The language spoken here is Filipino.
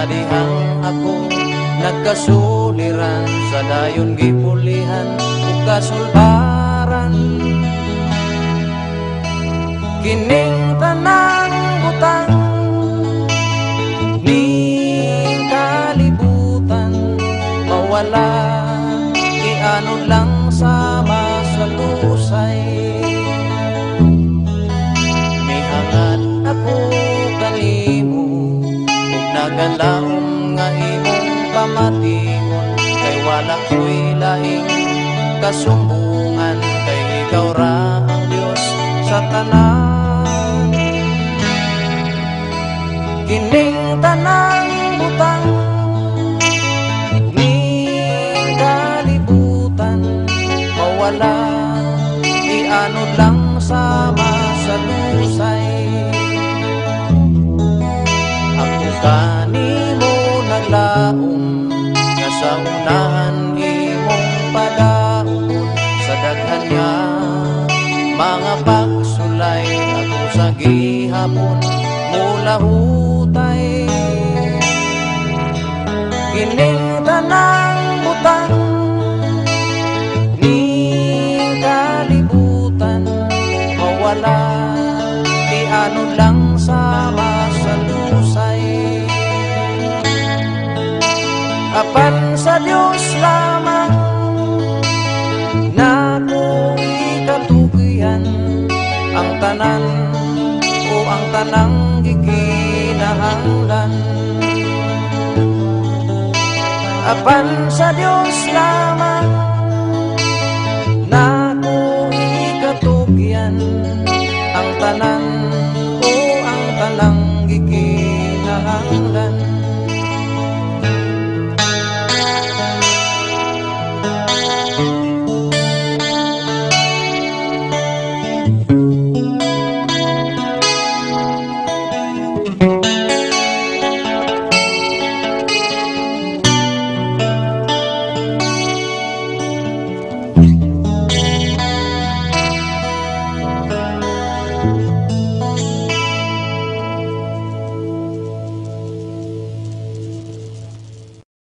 dihang ako nagkasuliran sa dayon gipulihan ug kasulbaran. Kining tanang butang ning kalibutan mawala iano lang sama sa lusay. Mihangad ako kanimo ug nagalaom nga imong pamatingon kay wala ko'y laing kasumbungan kay ikaw ra ang Dios sa tanan. Kining tanang butang ning kalibutan mawala iano lang sama sa lusay. Ako kanimo naglaom nga sa unahan imong padayon sa daghan niya mga pagsulay ako sa gihapon mula hutay. Kining tanang butang ning kalibutan mawala iano lang sama sa lusay. Apan sa Dios lamang na ko ikatugian ang tanan o ang tanang gikinahanglan. Apan sa Dios lamang na ko ikatugian ang tanan